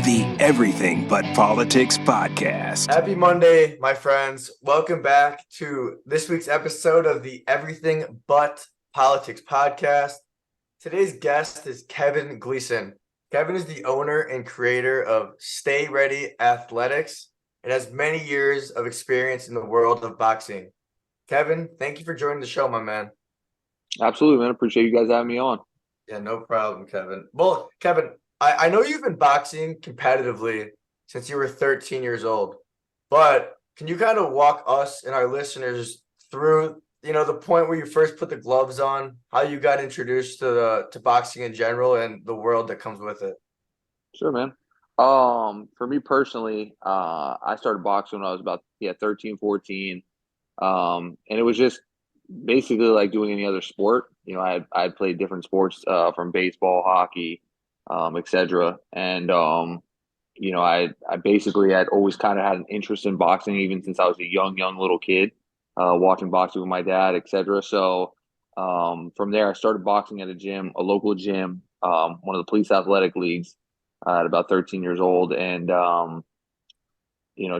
the Everything But Politics podcast. Happy Monday, my friends. Welcome back to this week's episode of the Everything But Politics podcast. Today's guest is Kevin Gleason. Kevin is the owner and creator of Stay Ready Athletics and has many years of experience in the world of boxing. Kevin, thank you for joining the show, my man. Absolutely, man. Appreciate you guys having me on. Yeah, no problem, Kevin. Well, Kevin, I know you've been boxing competitively since you were 13 years old, but can you kind of walk us and our listeners through, the point where you first put the gloves on, how you got introduced to boxing in general and the world that comes with it? Sure, man. For me personally, I started boxing when I was about 13, 14. And it was just basically like doing any other sport. I played different sports from baseball, hockey, etc. And I basically had always kind of had an interest in boxing even since I was a young little kid, watching boxing with my dad, etc. So from there, I started boxing at a local gym, one of the police athletic leagues, at about 13 years old, and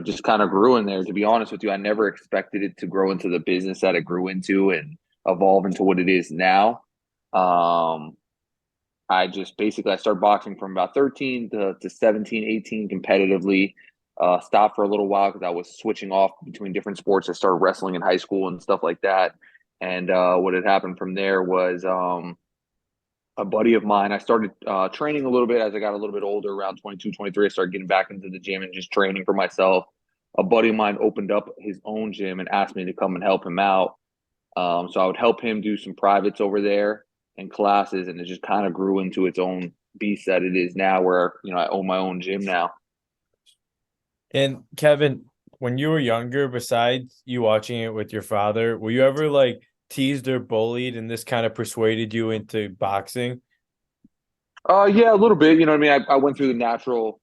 just kind of grew in there. To be honest with you, I never expected it to grow into the business that it grew into and evolve into what it is now. I started boxing from about 13 to 17, 18 competitively. Stopped for a little while because I was switching off between different sports. I started wrestling in high school and stuff like that. And what had happened from there was a buddy of mine, I started training a little bit as I got a little bit older, around 22, 23. I started getting back into the gym and just training for myself. A buddy of mine opened up his own gym and asked me to come and help him out. So I would help him do some privates over there and classes, and it just kind of grew into its own beast that it is now, where I own my own gym now. And Kevin, when you were younger, besides you watching it with your father, were you ever teased or bullied, and this kind of persuaded you into boxing? Yeah, a little bit. I went through the natural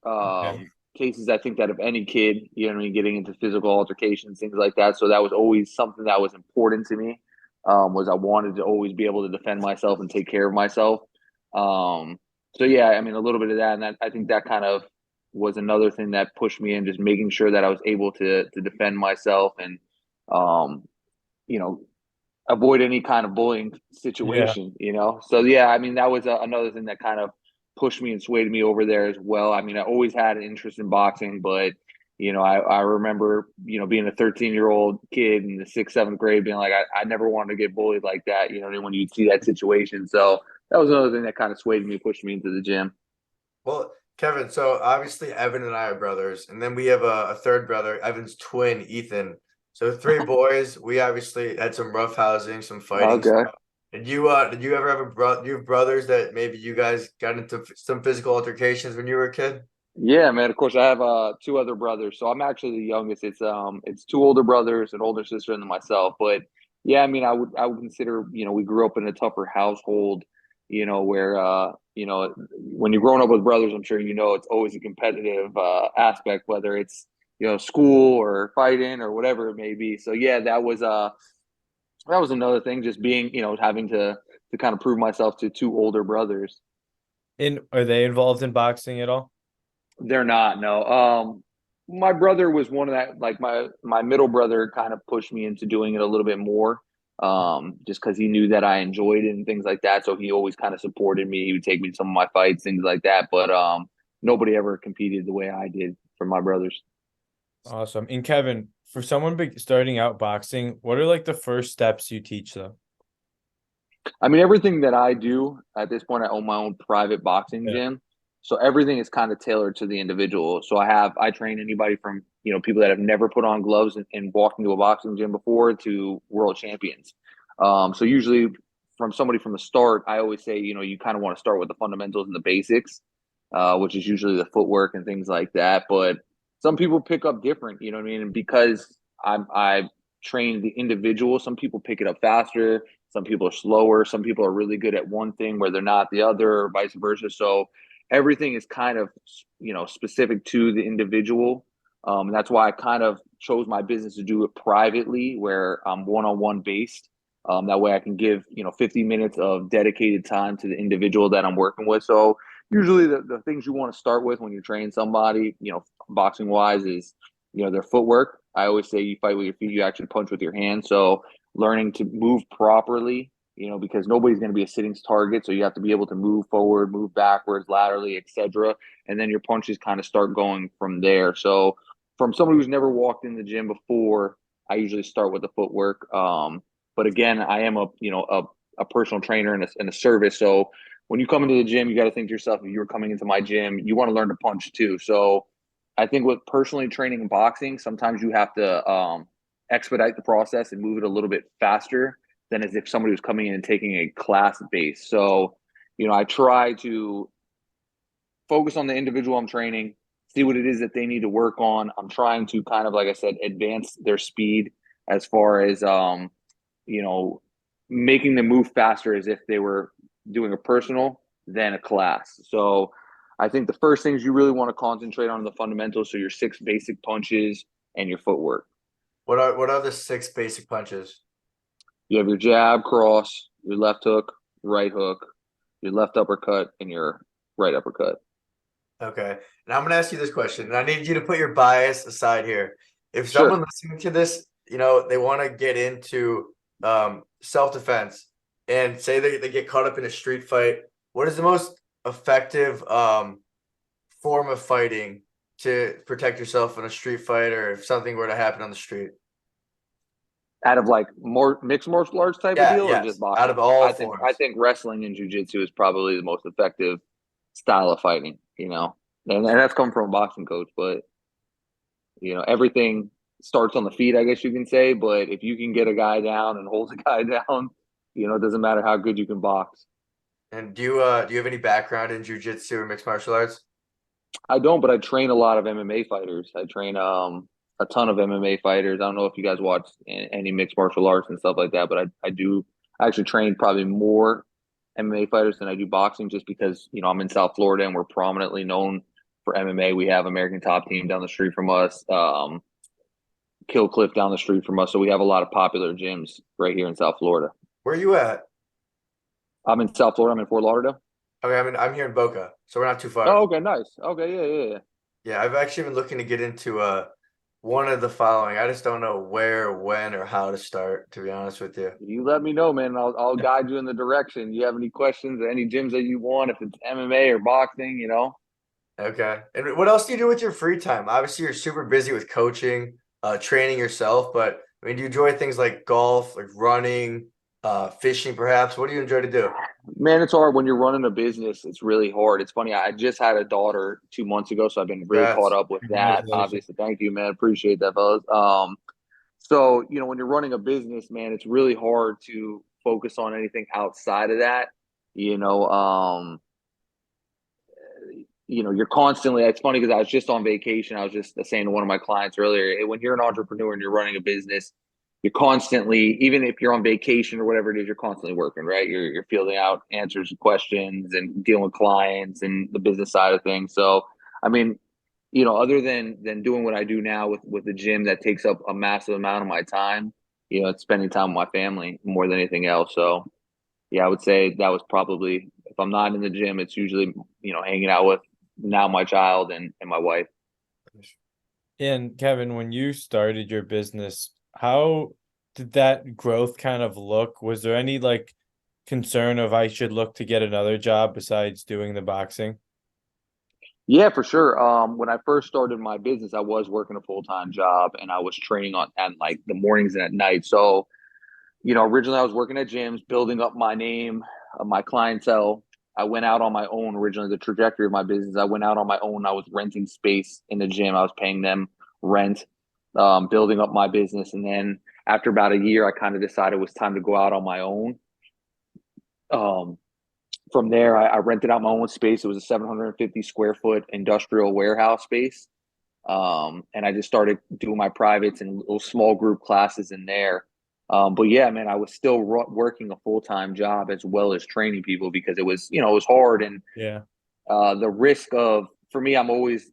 Okay. cases, I think, that of any kid, getting into physical altercations, things like that. So that was always something that was important to me. Was I wanted to always be able to defend myself and take care of myself. So yeah, a little bit of that, and I think that kind of was another thing that pushed me in, just making sure that I was able to defend myself and avoid any kind of bullying situation. So yeah, that was another thing that kind of pushed me and swayed me over there as well. I always had an interest in boxing, but I remember being a 13-year-old kid in the 6th, 7th grade, being like, I never wanted to get bullied like that, when you'd see that situation. So that was another thing that kind of swayed me, pushed me into the gym. Well, Kevin, so obviously Evan and I are brothers, and then we have a third brother, Evan's twin, Ethan. So 3 boys. We obviously had some rough housing, some fighting Okay. stuff. Did you ever have you have brothers that maybe you guys got into some physical altercations when you were a kid? Yeah, man. Of course, I have 2 other brothers, so I'm actually the youngest. It's 2 older brothers, an older sister, and then myself. But yeah, I would consider, we grew up in a tougher household, where when you're growing up with brothers, I'm sure it's always a competitive aspect, whether it's school or fighting or whatever it may be. So yeah, that was another thing, just being having to kind of prove myself to 2 older brothers. And are they involved in boxing at all? They're not, no. My brother was one of that, like my middle brother kind of pushed me into doing it a little bit more, just because he knew that I enjoyed it and things like that. So he always kind of supported me. He would take me to some of my fights, things like that. But nobody ever competed the way I did for my brothers. Awesome. And Kevin, for someone starting out boxing, what are the first steps you teach them? Everything that I do at this point, I own my own private boxing Yeah. gym. So everything is kind of tailored to the individual. So I train anybody from, people that have never put on gloves and walked into a boxing gym before to world champions. So usually from somebody from the start, I always say, you kind of want to start with the fundamentals and the basics, which is usually the footwork and things like that. But some people pick up different, you know what I mean? And because I train the individual, some people pick it up faster. Some people are slower. Some people are really good at one thing where they're not the other, or vice versa. So everything is kind of, specific to the individual. And that's why I kind of chose my business to do it privately, where I'm one-on-one based. That way I can give, 50 minutes of dedicated time to the individual that I'm working with. So usually the things you want to start with when you're training somebody, boxing wise, is their footwork. I always say you fight with your feet, you actually punch with your hands. So learning to move properly, because nobody's going to be a sitting target, so you have to be able to move forward, move backwards, laterally, etc. And then your punches kind of start going from there. So from somebody who's never walked in the gym before, I usually start with the footwork. But again, I am a personal trainer and a service. So when you come into the gym, you got to think to yourself, if you're coming into my gym, you want to learn to punch too. So I think with personally training in boxing, sometimes you have to expedite the process and move it a little bit faster than as if somebody was coming in and taking a class base. So, I try to focus on the individual I'm training, see what it is that they need to work on. I'm trying to kind of, like I said, advance their speed as far as, making them move faster as if they were doing a personal than a class. So I think the first things you really want to concentrate on are the fundamentals. So your 6 basic punches and your footwork. What are the 6 basic punches? You have your jab, cross, your left hook, right hook, your left uppercut, and your right uppercut. Okay. And I'm going to ask you this question, and I need you to put your bias aside here. If Sure. someone listening to this, they want to get into self-defense and say they get caught up in a street fight, what is the most effective form of fighting to protect yourself in a street fight, or if something were to happen on the street? Out of like more mixed martial arts type of deal, or just boxing? Out of all I forms. think wrestling and jiu-jitsu is probably the most effective style of fighting, and that's come from a boxing coach. But everything starts on the feet, I guess you can say. But if you can get a guy down and hold a guy down, it doesn't matter how good you can box. And do you have any background in jiu-jitsu or mixed martial arts? I don't, but I train a lot of MMA fighters. I train a ton of MMA fighters. I don't know if you guys watch any mixed martial arts and stuff like that, but I do. I actually train probably more MMA fighters than I do boxing, just because I'm in South Florida and we're prominently known for MMA. We have American Top Team down the street from us, Kill Cliff down the street from us, so we have a lot of popular gyms right here in South Florida. Where are you at? I'm in South Florida. I'm in Fort Lauderdale. Okay, I'm here in Boca, so we're not too far. Oh, okay, nice. Okay, yeah. Yeah, I've actually been looking to get into one of the following. I just don't know where, when, or how to start, to be honest with you. You let me know, man. I'll guide you in the direction. You have any questions, any gyms that you want, if it's MMA or boxing, Okay. And what else do you do with your free time? Obviously, you're super busy with coaching, training yourself, but I mean, do you enjoy things like golf, like running, fishing, perhaps? What do you enjoy to do? Man, it's hard when you're running a business. It's really hard. It's funny. I just had a daughter 2 months ago, so I've been really caught up with that. Obviously, thank you, man. Appreciate that, fellas. So when you're running a business, man, it's really hard to focus on anything outside of that. You're constantly. It's funny because I was just on vacation. I was just saying to one of my clients earlier, when you're an entrepreneur and you're running a business, you're constantly, even if you're on vacation or whatever it is, you're constantly working, right? You're fielding out answers to questions and dealing with clients and the business side of things. So, I mean, other than doing what I do now with the gym that takes up a massive amount of my time, it's spending time with my family more than anything else. So, yeah, I would say that was probably, if I'm not in the gym, it's usually, hanging out with now my child and my wife. And Kevin, when you started your business, how did that growth kind of look? Was there any like concern of I should look to get another job besides doing the boxing? Yeah, for sure. When I first started my business, I was working a full-time job and I was training at like the mornings and at night. So, originally I was working at gyms, building up my name, my clientele. I went out on my own originally, the trajectory of my business. I went out on my own. I was renting space in the gym. I was paying them rent, building up my business. And then after about a year, I kind of decided it was time to go out on my own. From there, I rented out my own space. It was a 750 square foot industrial warehouse space. And I just started doing my privates and little small group classes in there. But yeah, man, I was still working a full-time job as well as training people because it was, it was hard. And Yeah, the risk of, for me, I'm always,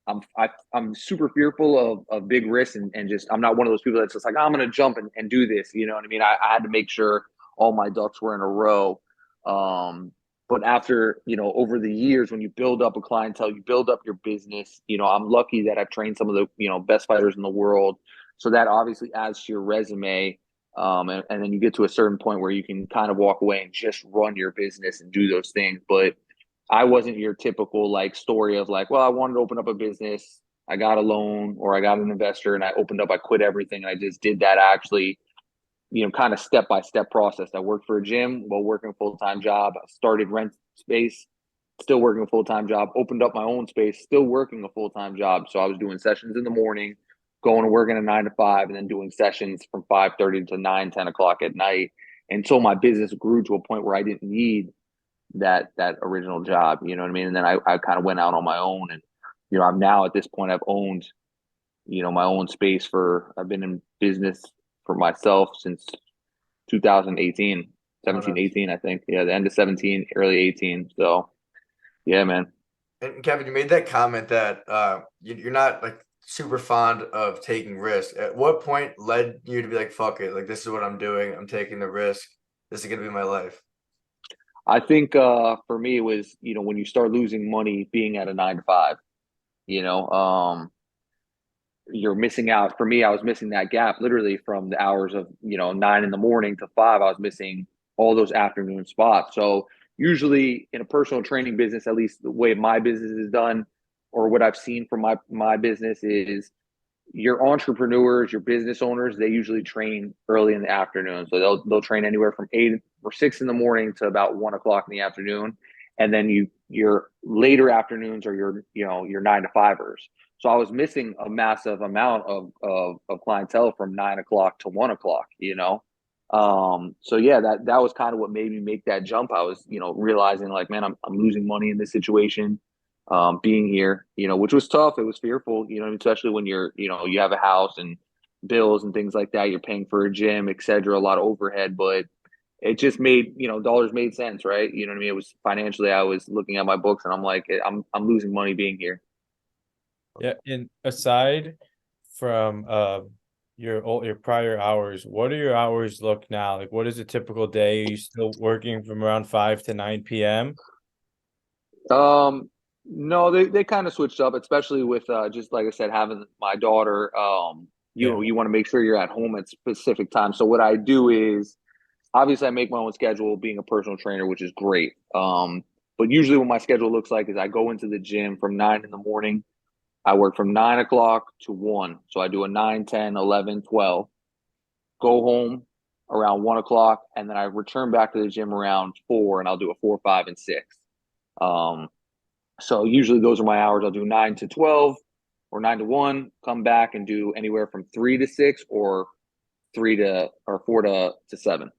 I'm super fearful of big risks and just, I'm not one of those people that's just like, I'm going to jump and do this. You know what I mean? I had to make sure all my ducks were in a row. But after, over the years, when you build up a clientele, you build up your business, I'm lucky that I've trained some of the, best fighters in the world. So that obviously adds to your resume. And then you get to a certain point where you can kind of walk away and just run your business and do those things. But I wasn't your typical like story of like, well, I wanted to open up a business. I got a loan or I got an investor and I quit everything. And I just did that actually, kind of step-by-step process. I worked for a gym while working a full-time job. I started rent space, still working a full-time job, opened up my own space, still working a full-time job. So I was doing sessions in the morning, going to work in a 9 to 5, and then doing sessions from 5:30 to 9, 10 o'clock at night until my business grew to a point where I didn't need that original job. You know what I mean? And then I kind of went out on my own. And, I'm now at this point, I've owned, my own space I've been in business for myself since 2018, 17, 18, I think. Yeah, the end of 17, early 18. So, yeah, man. And Kevin, you made that comment that you're not like super fond of taking risks. At what point led you to be like, fuck it, like this is what I'm doing. I'm taking the risk. This is gonna be my life. I think for me, it was, when you start losing money being at a 9 to 5, you know, you're missing out. For me, I was missing that gap literally from the hours of, 9 in the morning to 5. I was missing all those afternoon spots. So usually in a personal training business, at least the way my business is done, or what I've seen from my business is your entrepreneurs, your business owners, they usually train early in the afternoon. So they'll train anywhere from 8 or 6 in the morning to about 1 o'clock in the afternoon. And then your later afternoons are your 9 to 5ers. So I was missing a massive amount of clientele from 9 o'clock to 1 o'clock, So yeah, that was kind of what made me make that jump. I was, realizing like, man, I'm losing money in this situation, being here, which was tough. It was fearful, especially when you have a house and bills and things like that. You're paying for a gym, et cetera, a lot of overhead, but it just made, dollars made sense, right? You know what I mean? It was financially, I was looking at my books and I'm like, I'm losing money being here. Yeah, and aside from your prior hours, what are your hours look now? Like, what is a typical day? Are you still working from around 5 to 9 p.m.? No, they kind of switched up, especially with just like I said, having my daughter. Yeah. You want to make sure you're at home at specific times. So what I do is obviously I make my own schedule being a personal trainer, which is great. But usually what my schedule looks like is I go into the gym from 9 in the morning. I work from 9 o'clock to 1. So I do a 9, 10, 11, 12. Go home around 1 o'clock, and then I return back to the gym around 4, and I'll do a 4, 5, and 6. So usually those are my hours. I'll do 9 to 12 or 9 to 1, come back and do anywhere from 3 to 6 or 4 to 7.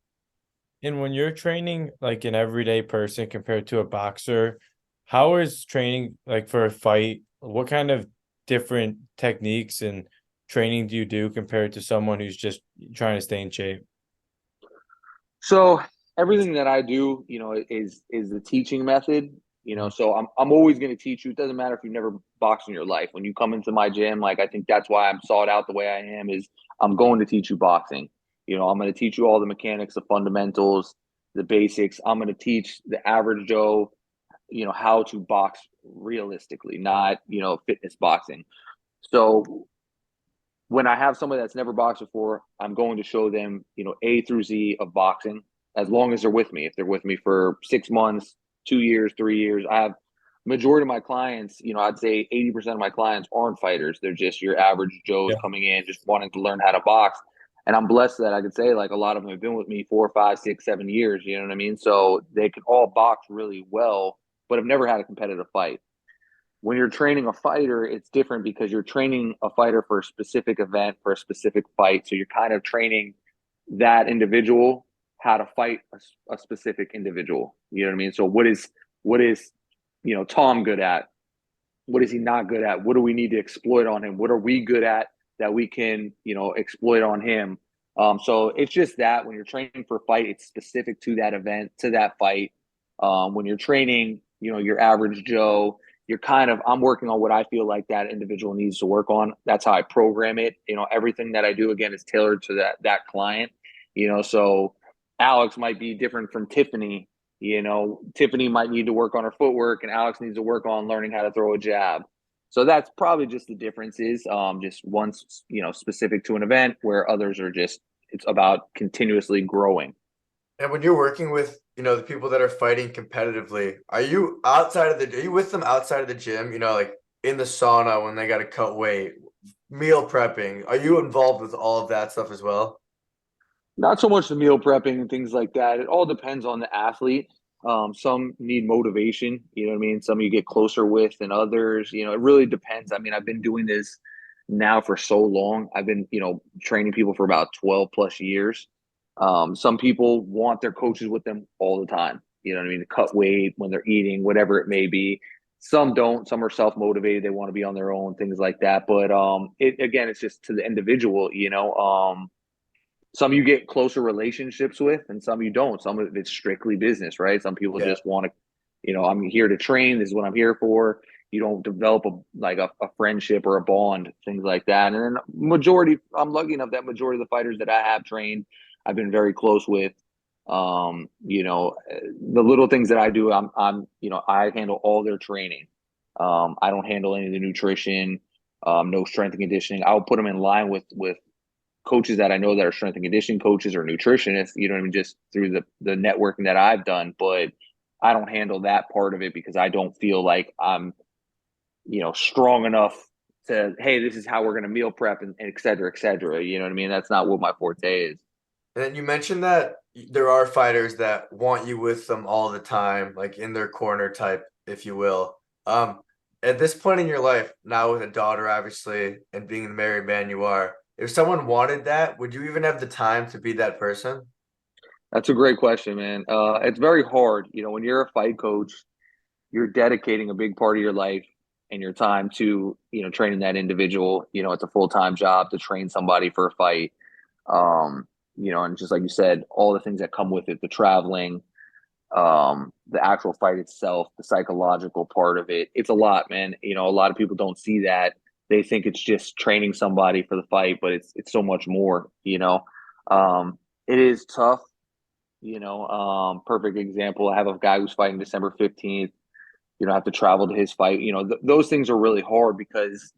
And when you're training like an everyday person compared to a boxer, how is training like for a fight? What kind of different techniques and training do you do compared to someone who's just trying to stay in shape? So everything that I do, is the teaching method. So I'm always going to teach you. It doesn't matter if you've never boxed in your life. When you come into my gym, like I think that's why I'm sought out the way I am. Is I'm going to teach you boxing. I'm going to teach you all the mechanics, the fundamentals, the basics. I'm going to teach the average Joe, how to box realistically, not fitness boxing. So when I have somebody that's never boxed before, I'm going to show them, A through Z of boxing, as long as they're with me. If they're with me for 6 months, 2 years, 3 years, I have majority of my clients, I'd say 80% of my clients aren't fighters. They're just your average Joes coming in, just wanting to learn how to box. And I'm blessed that I could say like a lot of them have been with me 4, 5, 6, 7 years. You know what I mean? So they can all box really well, but have never had a competitive fight. When you're training a fighter, it's different because you're training a fighter for a specific event, for a specific fight. So you're kind of training that individual how to fight a specific individual. You know what I mean? So what is Tom good at? What is he not good at? What do we need to exploit on him? What are we good at that we can, exploit on him? So it's just that when you're training for a fight, it's specific to that event, to that fight. When you're training, your average Joe, I'm working on what I feel like that individual needs to work on. That's how I program it. Everything that I do, again, is tailored to that client. So Alex might be different from Tiffany, Tiffany might need to work on her footwork, and Alex needs to work on learning how to throw a jab. So that's probably just the differences. Just one's, specific to an event, where others are just, it's about continuously growing. And when you're working with, the people that are fighting competitively, are you with them outside of the gym, like in the sauna when they got to cut weight, meal prepping? Are you involved with all of that stuff as well? Not so much the meal prepping and things like that. It all depends on the athlete. Some need motivation, you know what I mean? Some you get closer with than others. It really depends. I mean, I've been doing this now for so long. I've been, training people for about 12 plus years. Some people want their coaches with them all the time, you know what I mean? To cut weight when they're eating, whatever it may be. Some don't. Some are self-motivated. They want to be on their own, things like that. But it's just to the individual, some you get closer relationships with and some you don't. Some of it's strictly business, right? Some people just want to, I'm here to train. This is what I'm here for. You don't develop a friendship or a bond, things like that. And then I'm lucky enough that majority of the fighters that I have trained, I've been very close with. The little things that I do, I handle all their training. I don't handle any of the nutrition, no strength and conditioning. I'll put them in line with coaches that I know that are strength and conditioning coaches or nutritionists, you know what I mean, just through the networking that I've done. But I don't handle that part of it because I don't feel like I'm, strong enough to, hey, this is how we're going to meal prep and et cetera, et cetera. You know what I mean? That's not what my forte is. And you mentioned that there are fighters that want you with them all the time, like in their corner type, if you will. At this point in your life, now with a daughter, obviously, and being the married man you are, if someone wanted that, would you even have the time to be that person? That's a great question, man. It's very hard. When you're a fight coach, you're dedicating a big part of your life and your time to, training that individual. It's a full-time job to train somebody for a fight. And just like you said, all the things that come with it, the traveling, the actual fight itself, the psychological part of it. It's a lot, man. A lot of people don't see that. They think it's just training somebody for the fight, but it's so much more, It is tough, perfect example. I have a guy who's fighting December 15th, I have to travel to his fight. Those things are really hard because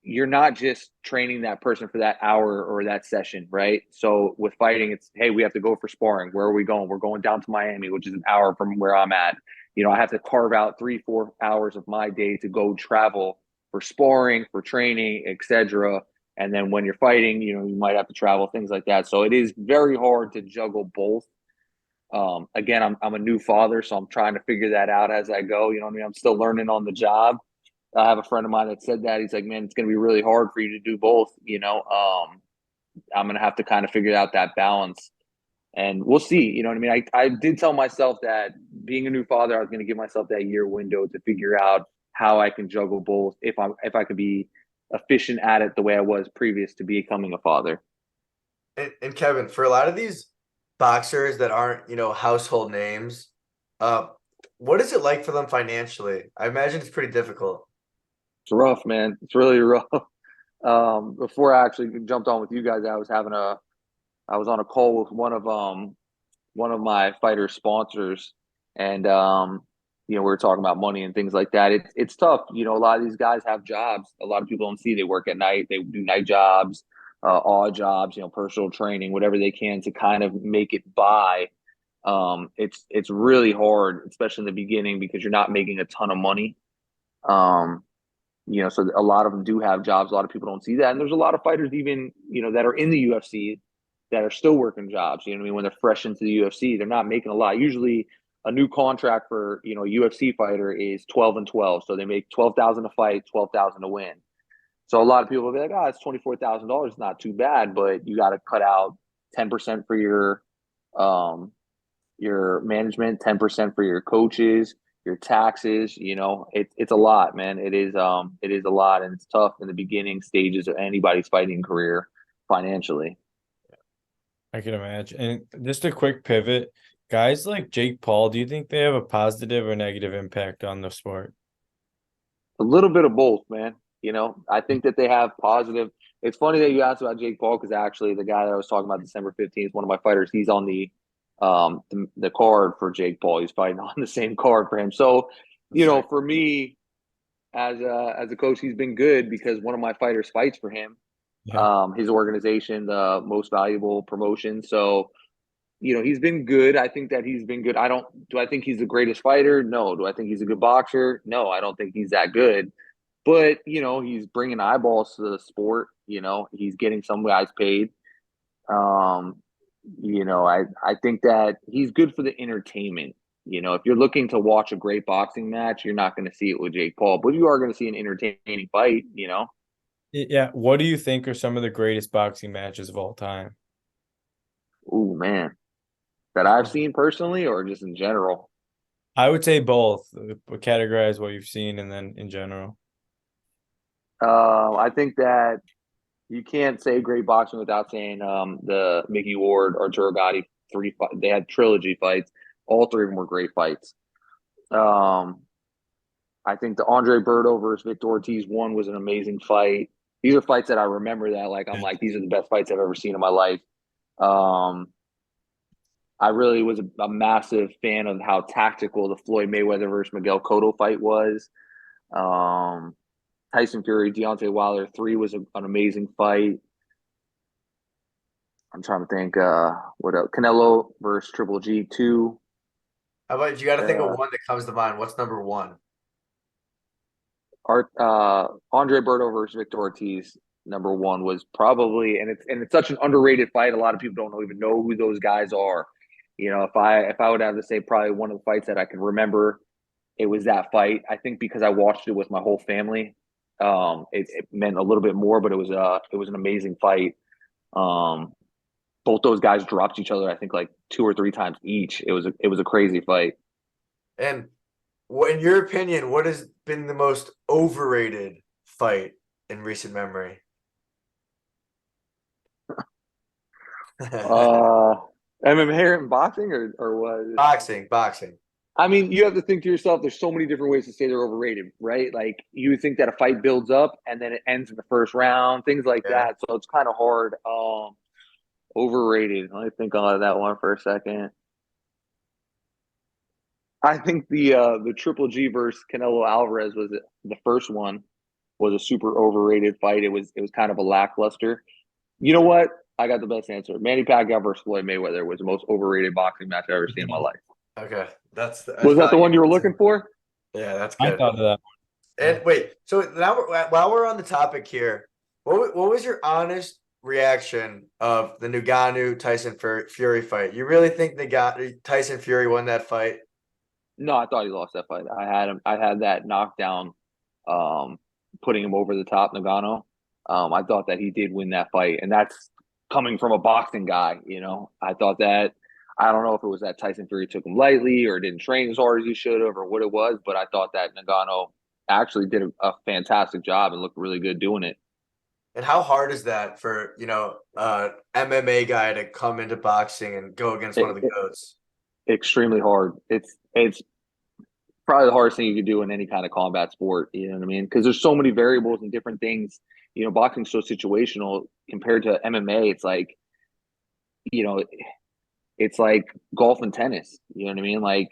you're not just training that person for that hour or that session, right? So with fighting, it's, hey, we have to go for sparring. Where are we going? We're going down to Miami, which is an hour from where I'm at. I have to carve out 3-4 hours of my day to go travel for sparring, for training, etc. And then when you're fighting, you might have to travel, things like that. So it is very hard to juggle both. Again, I'm a new father, so I'm trying to figure that out as I go. You know what I mean? I'm still learning on the job. I have a friend of mine that said that. He's like, man, it's going to be really hard for you to do both. I'm going to have to kind of figure out that balance, and we'll see. You know what I mean? I did tell myself that being a new father, I was going to give myself that year window to figure out how I can juggle both if I could be efficient at it the way I was previous to becoming a father. And Kevin, for a lot of these boxers that aren't, household names, what is it like for them financially? I imagine it's pretty difficult. It's rough, man. It's really rough. Before I actually jumped on with you guys, I was on a call with one of my fighter sponsors, and we were talking about money and things like that. It's tough. A lot of these guys have jobs. A lot of people don't see they work at night. They do night jobs, odd jobs, personal training, whatever they can to kind of make it by. It's really hard, especially in the beginning, because you're not making a ton of money. So a lot of them do have jobs. A lot of people don't see that. And there's a lot of fighters even, that are in the UFC that are still working jobs. You know what I mean? When they're fresh into the UFC, they're not making a lot. Usually a new contract for, a UFC fighter is 12 and 12. So they make 12,000 a fight, 12,000 to win. So a lot of people will be like, oh, it's $24,000. Not too bad, but you got to cut out 10% for your management, 10% for your coaches, your taxes. It's a lot, man. It is a lot, and it's tough in the beginning stages of anybody's fighting career financially. I can imagine. And just a quick pivot, guys like Jake Paul, do you think they have a positive or negative impact on the sport? A little bit of both, man. I think that they have positive. It's funny that you asked about Jake Paul, because actually the guy that I was talking about December 15th, one of my fighters, he's on the the card for Jake Paul. He's fighting on the same card for him. So, for me as a coach, he's been good because one of my fighters fights for him. Yeah. His organization, the Most Valuable Promotion. So, he's been good. I think that he's been good. Do I think he's the greatest fighter? No. Do I think he's a good boxer? No, I don't think he's that good. But, he's bringing eyeballs to the sport. He's getting some guys paid. I think that he's good for the entertainment. If you're looking to watch a great boxing match, you're not going to see it with Jake Paul, but you are going to see an entertaining fight. Yeah. What do you think are some of the greatest boxing matches of all time? Oh, man. That I've seen personally or just in general? I would say both. Categorize what you've seen and then in general. I think that you can't say great boxing without saying the Mickey Ward, Arturo Gatti they had trilogy fights. All three of them were great fights. I think the Andre Berto versus Victor Ortiz one was an amazing fight. These are fights that I remember that I'm like, these are the best fights I've ever seen in my life. I really was a massive fan of how tactical the Floyd Mayweather versus Miguel Cotto fight was. Tyson Fury, Deontay Wilder 3 was an amazing fight. I'm trying to think what else. Canelo versus Triple G 2. How about you got to think of one that comes to mind? What's number one? Andre Berto versus Victor Ortiz, number one was probably, and it's such an underrated fight. A lot of people don't even know who those guys are. If I would have to say probably one of the fights that I can remember, it was that fight. I think because I watched it with my whole family, it meant a little bit more. But it was an amazing fight. Both those guys dropped each other, I think, like 2 or 3 times each. It was a crazy fight. And in your opinion, what has been the most overrated fight in recent memory? MMA in boxing or what? Boxing. I mean, you have to think to yourself, there's so many different ways to say they're overrated, right? Like you think that a fight builds up and then it ends in the first round, things like that. So it's kind of hard. Overrated. Let me think on that one for a second. I think the Triple G versus Canelo Alvarez was the first one. Was a super overrated fight. It was kind of a lackluster. You know what? I got the best answer. Manny Pacquiao versus Floyd Mayweather was the most overrated boxing match I've ever seen in my life. Okay, was that the one you were looking for? Yeah, that's good. I thought of that. And wait, so now while we're on the topic here, what was your honest reaction of the Ngannou Tyson Fury fight? You really think Tyson Fury won that fight? No, I thought he lost that fight. I had that knockdown, putting him over the top, Ngannou. I thought that he did win that fight, and that's coming from a boxing guy. I thought that. I don't know if it was that Tyson Fury took him lightly or didn't train as hard as he should have or what it was, but I thought that Ngannou actually did a fantastic job and looked really good doing it. And how hard is that for, MMA guy to come into boxing and go against one of the GOATs? Extremely hard. It's probably the hardest thing you could do in any kind of combat sport. You know what I mean? Because there's so many variables and different things. Boxing's so situational compared to MMA. It's like, it's like golf and tennis. You know what I mean? Like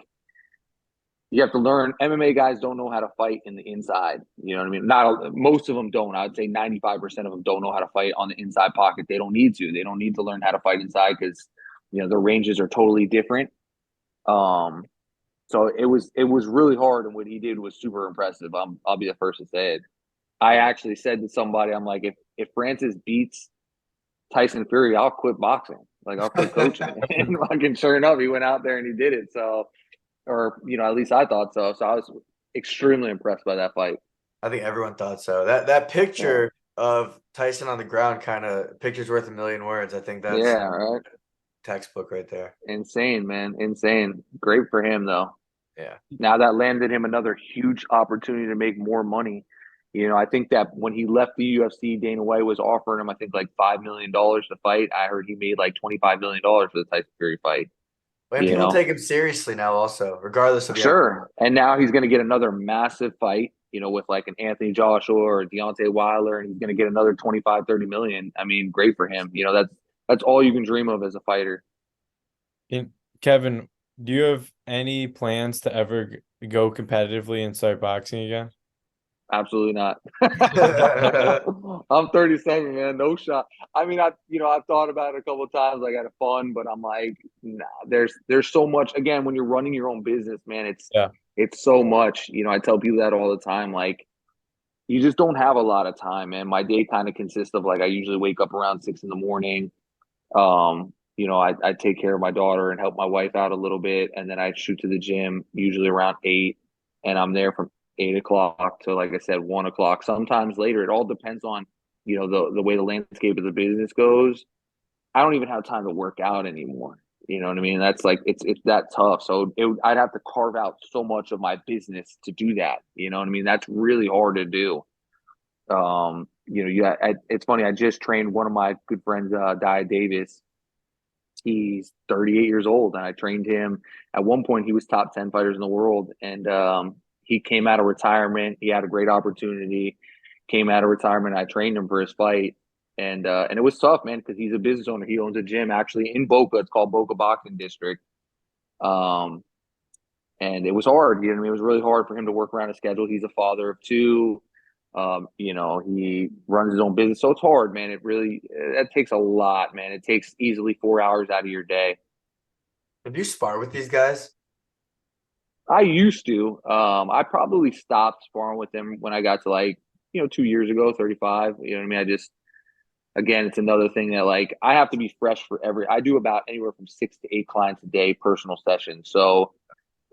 you have to learn. MMA guys don't know how to fight in the inside. You know what I mean? Most of them don't. I'd say 95% of them don't know how to fight on the inside pocket. They don't need to. They don't need to learn how to fight inside because their ranges are totally different. So it was really hard, and what he did was super impressive. I'll be the first to say it. I actually said to somebody, I'm like, if Francis beats Tyson Fury, I'll quit boxing. Like I'll quit coaching. And fucking sure enough, he went out there and he did it. So, or at least I thought so. So I was extremely impressed by that fight. I think everyone thought so. That picture of Tyson on the ground, kind of picture's worth a million words. I think that's right. Textbook right there. Insane, man. Insane. Great for him though. Yeah. Now that landed him another huge opportunity to make more money. I think that when he left the UFC, Dana White was offering him, I think, like $5 million to fight. I heard he made like $25 million for the Tyson Fury fight. And people take him seriously now also, regardless of the Sure. And now he's going to get another massive fight, with like an Anthony Joshua or Deontay Wilder, and he's going to get another 25, 30 million. I mean, great for him. That's all you can dream of as a fighter. Kevin, do you have any plans to ever go competitively and start boxing again? Absolutely not. I'm 37, man. No shot. I mean, I've thought about it a couple of times, like out of fun, but I'm like, nah. There's so much. Again, when you're running your own business, man, Yeah. it's so much. I tell people that all the time. Like, you just don't have a lot of time, man. My day kind of consists of like I usually wake up around 6 in the morning. I take care of my daughter and help my wife out a little bit, and then I shoot to the gym usually around 8, and I'm there from 8 o'clock to, like I said, 1 o'clock. Sometimes later. It all depends on the way the landscape of the business goes. I don't even have time to work out anymore. You know what I mean? That's like it's that tough. So I'd have to carve out so much of my business to do that. You know what I mean? That's really hard to do. It's funny. I just trained one of my good friends, Dia Davis. He's 38 years old, and I trained him. At one point, he was top 10 fighters in the world, and he came out of retirement. He had a great opportunity. Came out of retirement. I trained him for his fight, and it was tough, man, because he's a business owner. He owns a gym actually in Boca. It's called Boca Boxing District. And it was hard. You know what I mean? It was really hard for him to work around his schedule. He's a father of two. He runs his own business. So it's hard, man. That takes a lot, man. It takes easily 4 hours out of your day. Did you spar with these guys? I used to. I probably stopped sparring with them when I got to 2 years ago, 35. You know what I mean? Again, it's another thing that I have to be fresh I do about anywhere from 6 to 8 clients a day, personal sessions. So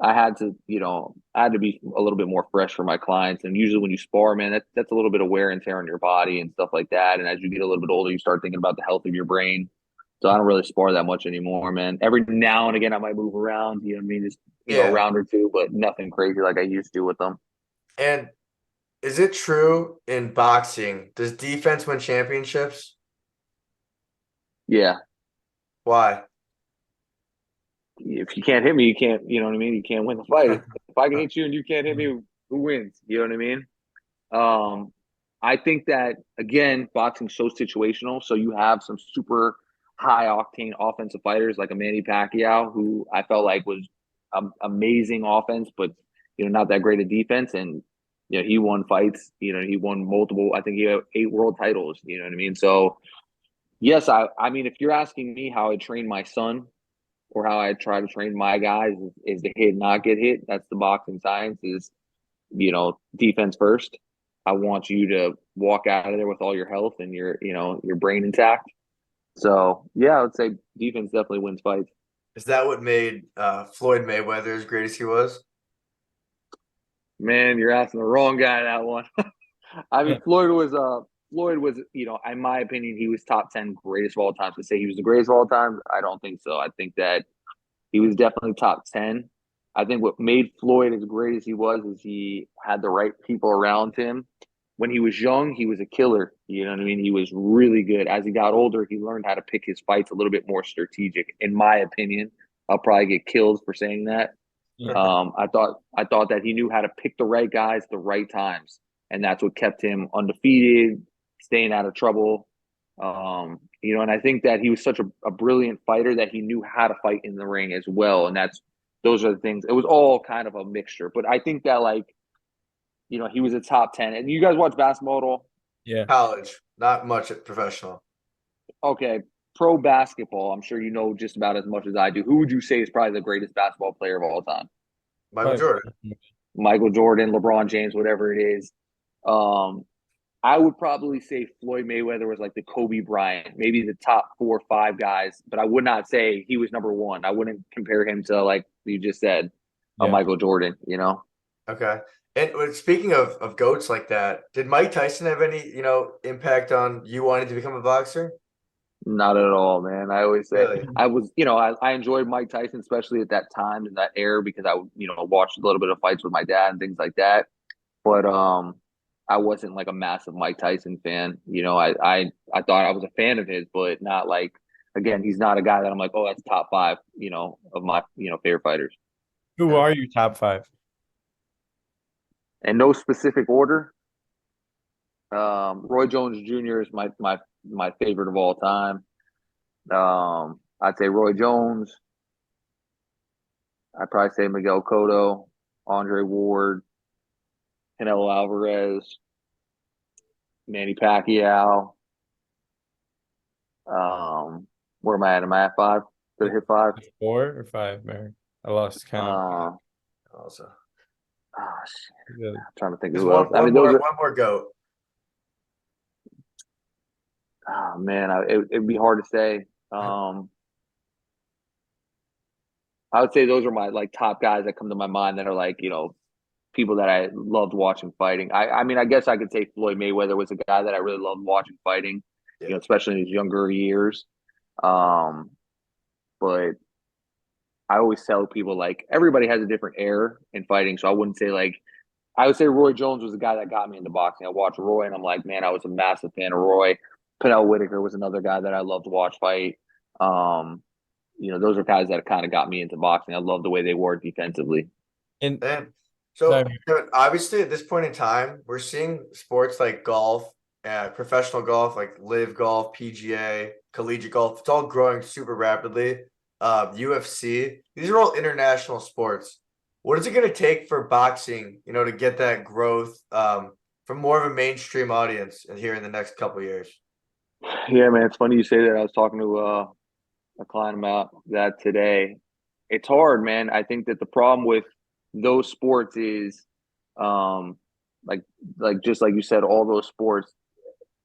I had to be a little bit more fresh for my clients. And usually when you spar, man, that's a little bit of wear and tear on your body and stuff like that. And as you get a little bit older, you start thinking about the health of your brain. So I don't really spar that much anymore, man. Every now and again, I might move around, you know what I mean? Just, a round or two, but nothing crazy like I used to with them. And is it true in boxing, does defense win championships? Yeah. Why? If you can't hit me, you can't, you know what I mean? You can't win the fight. If I can hit you and you can't hit me, who wins? You know what I mean? I think that, again, boxing's so situational. So you have some super high octane offensive fighters like a Manny Pacquiao, who I felt like was amazing offense, but not that great at defense. And he won fights. He won multiple. I think he had 8 world titles. You know what I mean? So yes, I mean, if you're asking me how I train my son or how I try to train my guys is to hit, not get hit. That's the boxing science. Is defense first. I want you to walk out of there with all your health and your brain intact. So yeah, I would say defense definitely wins fights. Is that what made Floyd Mayweather as great as he was? Man, you're asking the wrong guy that one. I mean, Floyd was, in my opinion, he was top 10 greatest of all time. To say he was the greatest of all time, I don't think so. I think that he was definitely top 10. I think what made Floyd as great as he was is he had the right people around him. When he was young, he was a killer. You know what I mean? He was really good. As he got older, he learned how to pick his fights a little bit more strategic. In my opinion, I'll probably get killed for saying that. I thought that he knew how to pick the right guys at the right times, and that's what kept him undefeated, staying out of trouble. And I think that he was such a brilliant fighter that he knew how to fight in the ring as well. And those are the things. It was all kind of a mixture, but I think that he was a top 10. And you guys watch basketball at all? Yeah. College, not much at professional. Okay. Pro basketball, I'm sure you know just about as much as I do. Who would you say is probably the greatest basketball player of all time? Michael Jordan. Michael Jordan, LeBron James, whatever it is. I would probably say Floyd Mayweather was like the Kobe Bryant, maybe the top 4 or 5 guys, but I would not say he was number 1. I wouldn't compare him to, like you just said, Michael Jordan, Okay. And speaking of GOATs like that, did Mike Tyson have any, impact on you wanting to become a boxer? Not at all, man. I always say Really? I was, I enjoyed Mike Tyson, especially at that time in that era, because I, watched a little bit of fights with my dad and things like that. But I wasn't like a massive Mike Tyson fan. I thought I was a fan of his, but not like, again, he's not a guy that I'm like, oh, that's top 5, of my, favorite fighters. Who are your top 5? In no specific order. Roy Jones Jr. is my favorite of all time. I'd say Roy Jones. I'd probably say Miguel Cotto, Andre Ward, Canelo Alvarez, Manny Pacquiao. Where am I at? Am I at five? Did I hit five? 4 or 5, Mary? I lost count. Also, Shit. Yeah. I'm trying to think of there's who else. I mean, those are. one more goat. Oh man, it'd be hard to say. I would say those are my like top guys that come to my mind that are like people that I loved watching fighting. I mean, I guess I could say Floyd Mayweather was a guy that I really loved watching fighting. Yeah. Especially in his younger years. But I always tell people like everybody has a different air in fighting, so I wouldn't say like I would say Roy Jones was the guy that got me into boxing. I watched Roy and I'm like, man, I was a massive fan of Roy. Pernell Whitaker was another guy that I loved to watch fight. Those are guys that kind of got me into boxing. I love the way they were defensively. And And so, sorry, Kevin, obviously, at this point in time, we're seeing sports like golf, professional golf, like live golf, PGA, collegiate golf. It's all growing super rapidly. UFC. These are all international sports. What is it going to take for boxing, to get that growth from more of a mainstream audience here in the next couple of years? Yeah, man, it's funny you say that. I was talking to a client about that today. It's hard, man. I think that the problem with those sports is, like just like you said, all those sports,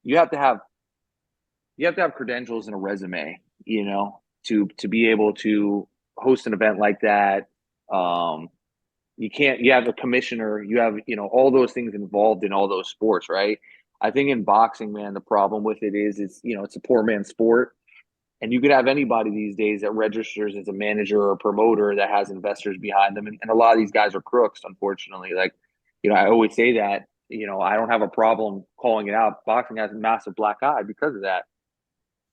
you have to have credentials and a resume, to be able to host an event like that. You have a commissioner, you have, all those things involved in all those sports, right? I think in boxing, man, the problem with it is it's a poor man's sport. And you could have anybody these days that registers as a manager or a promoter that has investors behind them. And a lot of these guys are crooks, unfortunately. Like, I always say that, I don't have a problem calling it out. Boxing has a massive black eye because of that.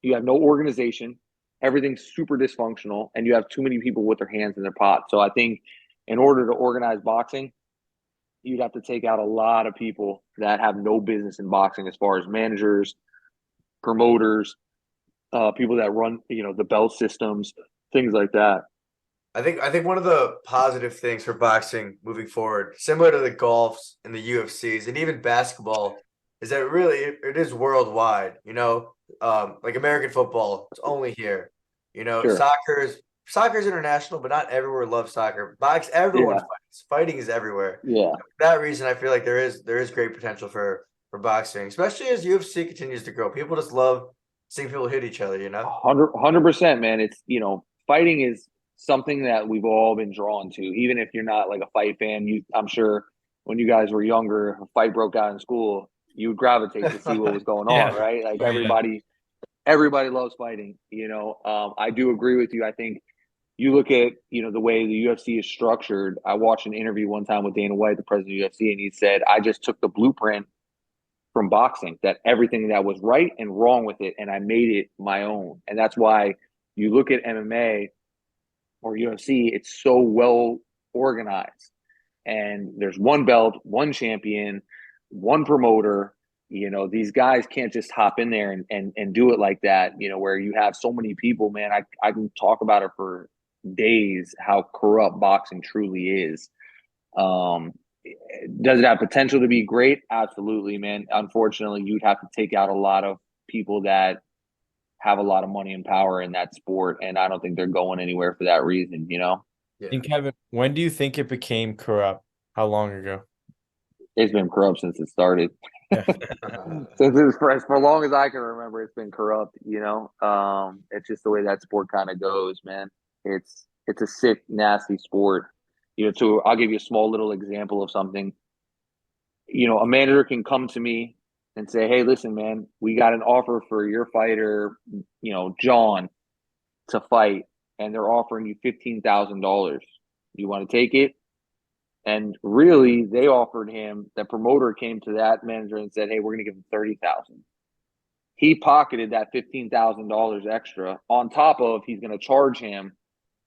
You have no organization, everything's super dysfunctional, and you have too many people with their hands in their pot. So I think in order to organize boxing, you'd have to take out a lot of people that have no business in boxing as far as managers, promoters, people that run, the belt systems, things like that. I think one of the positive things for boxing moving forward, similar to the golfs and the UFCs and even basketball, is that really it is worldwide. Like American football, it's only here. Sure. Soccer's international, but not everywhere loves soccer. Everyone Yeah. fights. Fighting is everywhere. Yeah. For that reason, I feel like there is great potential for boxing, especially as UFC continues to grow. People just love seeing people hit each other. 100%, man. It's, fighting is something that we've all been drawn to, even if you're not like a fight fan. I'm sure when you guys were younger, a fight broke out in school, you would gravitate to see what was going on, right? Like Oh, yeah. everybody loves fighting. I do agree with you. I think you look at, the way the UFC is structured. I watched an interview one time with Dana White, the president of the UFC, and he said, I just took the blueprint from boxing, that everything that was right and wrong with it, and I made it my own. And that's why you look at MMA or UFC, it's so well organized. And there's one belt, one champion, one promoter. These guys can't just hop in there and do it like that, where you have so many people, man. I can talk about it for days, how corrupt boxing truly is. Does it have potential to be great? Absolutely, man. Unfortunately, you'd have to take out a lot of people that have a lot of money and power in that sport, and I don't think they're going anywhere for that reason. Yeah. And Kevin, when do you think it became corrupt? How long ago? It's been corrupt since it started. For long as I can remember, it's been corrupt. It's just the way that sport kind of goes, man. It's a sick, nasty sport. I'll give you a small little example of something. A manager can come to me and say, hey, listen, man, we got an offer for your fighter, John, to fight, and they're offering you $15,000. You want to take it? And really, they offered him, the promoter came to that manager and said, hey, we're going to give him $30,000. He pocketed that $15,000 extra on top of he's going to charge him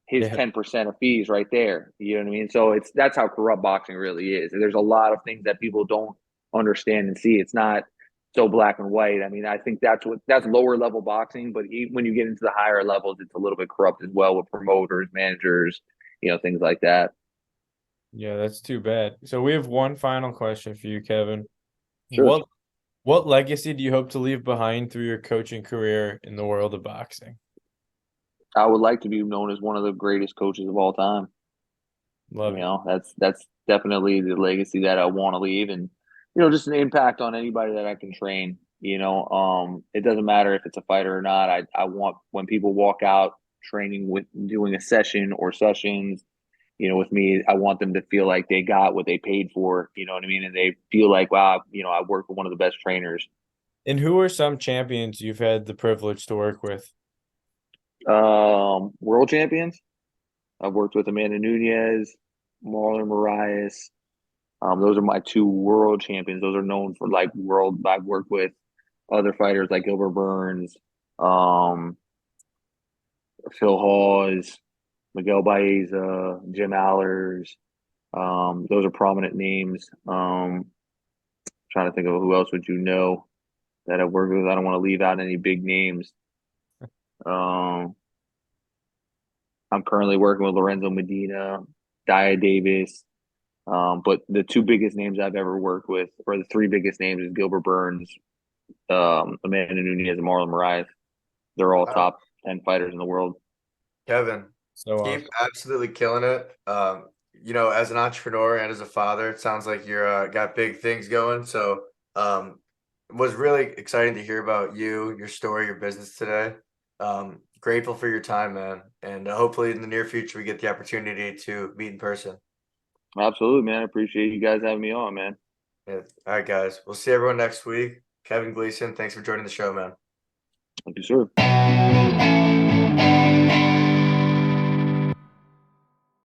his 10% of fees right there. You know what I mean? So that's how corrupt boxing really is. And there's a lot of things that people don't understand and see. It's not so black and white. I mean, I think that's lower level boxing, but when you get into the higher levels, it's a little bit corrupt as well with promoters, managers, things like that. Yeah, that's too bad. So we have one final question for you, Kevin. Sure. What legacy do you hope to leave behind through your coaching career in the world of boxing? I would like to be known as one of the greatest coaches of all time. Love it. That's definitely the legacy that I want to leave, and just an impact on anybody that I can train. It doesn't matter if it's a fighter or not. I want, when people walk out training with doing a session or sessions, with me, I want them to feel like they got what they paid for. You know what I mean? And they feel like, wow, I work with one of the best trainers. And who are some champions you've had the privilege to work with? World champions. I've worked with Amanda Nunez, Marlon Moraes. Those are my two world champions. Those are known for like world. I've worked with other fighters like Gilbert Burns, Phil Hawes, Miguel Baeza, Jim Allers. Those are prominent names. Trying to think of who else would you know that I've worked with. I don't want to leave out any big names. I'm currently working with Lorenzo Medina, Dia Davis. But the two biggest names I've ever worked with, or the three biggest names, is Gilbert Burns, Amanda Nunez, and Marlon Moraes. They're all top 10 fighters in the world. Kevin, So keep absolutely killing it. As an entrepreneur and as a father, it sounds like you're got big things going. So, it was really exciting to hear about you, your story, your business today. Grateful for your time, man, and hopefully in the near future we get the opportunity to meet in person. Absolutely, man. I appreciate you guys having me on, man. Yeah. All right, guys. We'll see everyone next week. Kevin Gleason, thanks for joining the show, man. Thank you, sir.